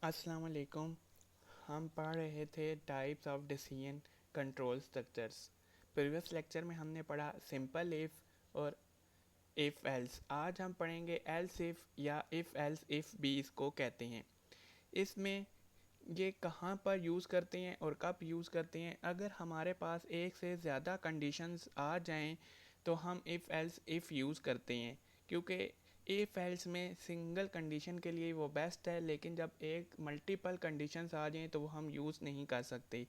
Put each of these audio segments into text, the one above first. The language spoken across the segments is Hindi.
अस्सलाम वालेकुम। हम पढ़ रहे थे types of decision control structures. Previous lecture में हमने पढ़ा सिंपल इफ़ और इफ़ एल्स। आज हम पढ़ेंगे एल्स इफ़ या इफ़ एल्स इफ़ भी इसको कहते हैं। इसमें ये कहाँ पर यूज़ करते हैं और कब यूज़ करते हैं। अगर हमारे पास एक से ज़्यादा कंडीशंस आ जाएं तो हम इफ़ एल्स इफ़ यूज़ करते हैं, क्योंकि इफ़ एल्स में सिंगल कंडीशन के लिए वो बेस्ट है, लेकिन जब एक मल्टीपल कंडीशंस आ जाएं तो वो हम यूज़ नहीं कर सकते।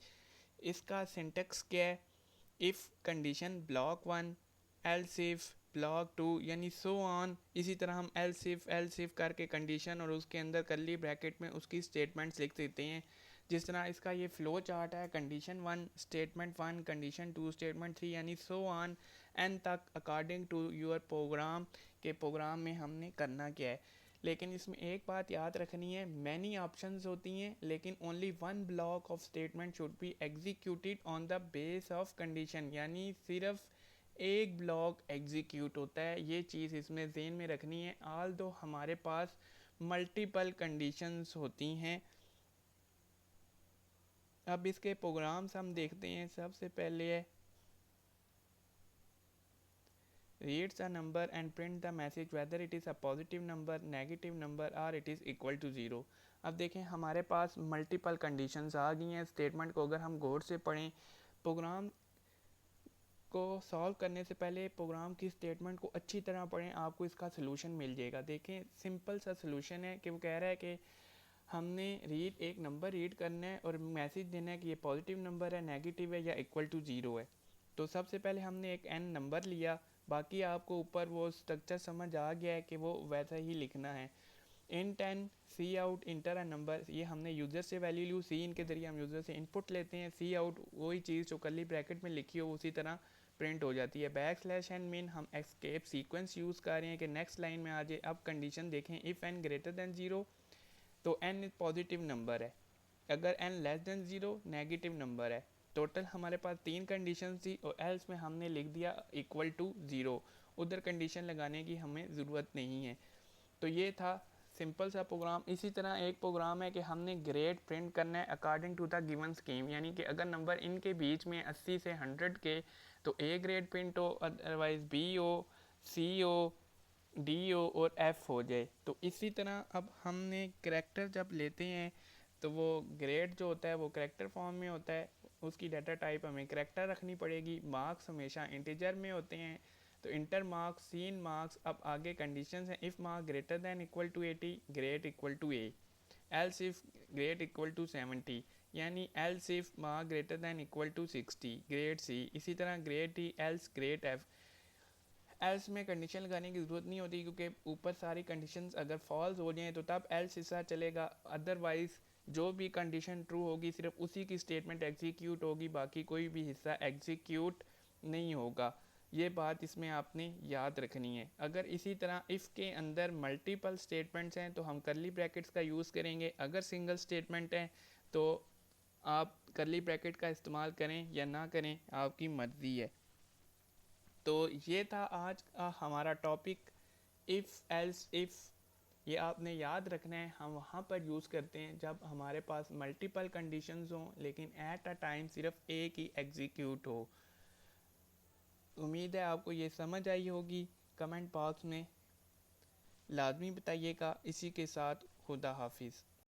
इसका सिंटेक्स क्या है? If condition block one, else if block two, यानी सो ऑन। इसी तरह हम एल्स इफ़ करके कंडीशन और उसके अंदर करली ब्रैकेट में उसकी स्टेटमेंट्स लिख देते हैं। जिस तरह इसका ये फ्लो चार्ट है, condition one statement one, condition two statement three, यानी सो ऑन एन तक अकॉर्डिंग टू योर प्रोग्राम के प्रोग्राम में हमने करना क्या है। लेकिन इसमें एक बात याद रखनी है, मैनी ऑप्शंस होती हैं लेकिन only one block of statement should be executed on the base of condition, यानी सिर्फ एक ब्लॉक एग्जीक्यूट होता है। ये चीज़ इसमें ज़हन में रखनी है। ऑल दो हमारे पास मल्टीपल कंडीशंस होती हैं। अब इसके प्रोग्राम्स हम देखते हैं। सबसे पहले है reads a number and print the message whether it is a positive number, negative number or it is equal to zero. अब देखें हमारे पास मल्टीपल कंडीशंस आ गई हैं। स्टेटमेंट को अगर हम गौर से पढ़ें, प्रोग्राम को सॉल्व करने से पहले प्रोग्राम की स्टेटमेंट को अच्छी तरह पढ़ें, आपको इसका सलूशन मिल जाएगा। देखें सिंपल सा सलूशन है कि वो कह रहा है कि हमने एक नंबर रीड करना है और मैसेज देना है कि ये पॉजिटिव नंबर है, नेगेटिव है या इक्वल टू ज़ीरो है। तो सबसे पहले हमने एक एन नंबर लिया। बाकी आपको ऊपर वो स्ट्रक्चर समझ आ गया है कि वो वैसा ही लिखना है। इन 10 सी आउट इंटर अ नंबर, ये हमने यूज़र से वैल्यू ली, सी इन के जरिए हम यूज़र से इनपुट लेते हैं। सी आउट वही चीज़ जो कर्ली ब्रैकेट में लिखी हो उसी तरह प्रिंट हो जाती है। बैक स्लैश एन मीन हम एस्केप सीक्वेंस यूज़ कर रहे हैं कि नेक्स्ट लाइन में आ जाए। अब कंडीशन देखें, if n greater than zero तो एन पॉजिटिव नंबर है, अगर n less than zero negative number है। टोटल हमारे पास तीन कंडीशन थी और एल्स में हमने लिख दिया इक्वल टू ज़ीरो। उधर कंडीशन लगाने की हमें ज़रूरत नहीं है। तो ये था सिंपल सा प्रोग्राम। इसी तरह एक प्रोग्राम है कि हमने ग्रेड प्रिंट करना है according to the given scheme, यानी कि अगर नंबर इनके बीच में 80 से 100 के तो ए ग्रेड प्रिंट हो, अदरवाइज बी हो, सी हो, डी ओ और एफ़ हो जाए। तो इसी तरह अब हमने करेक्टर जब लेते हैं तो वो ग्रेड जो होता है वो करेक्टर फॉर्म में होता है। उसकी डाटा टाइप हमें करेक्टर रखनी पड़ेगी। मार्क्स हमेशा इंटीजर में होते हैं, तो इंटर मार्क्स, सीन मार्क्स। अब आगे कंडीशंस हैं, if mark greater than equal to 80 grade equal to A, else if grade equal to 70, यानी else if mark greater than equal to 60 grade C. इसी तरह grade D else grade F. Else में कंडीशन लगाने की ज़रूरत नहीं होती, क्योंकि ऊपर सारी कंडीशंस अगर फॉल्स हो जाएँ तो तब एल्स हिस्सा चलेगा। अदरवाइज़ जो भी कंडीशन ट्रू होगी सिर्फ उसी की स्टेटमेंट एग्जीक्यूट होगी, बाकी कोई भी हिस्सा एग्जीक्यूट नहीं होगा। ये बात इसमें आपने याद रखनी है। अगर इसी तरह इफ़ के अंदर मल्टीपल स्टेटमेंट्स हैं तो हम करली ब्रैकेट्स का यूज़ करेंगे। अगर सिंगल स्टेटमेंट है तो आप करली ब्रैकेट का इस्तेमाल करें या ना करें, आपकी मर्ज़ी है। तो ये था आज का हमारा टॉपिक, इफ़ एल्स इफ़। ये आपने याद रखना है, हम वहाँ पर यूज़ करते हैं जब हमारे पास मल्टीपल कंडीशंस हों लेकिन एट अ टाइम सिर्फ एक ही एग्जीक्यूट हो। उम्मीद है आपको ये समझ आई होगी। कमेंट बॉक्स में लाजमी बताइएगा। इसी के साथ खुदा हाफिज़।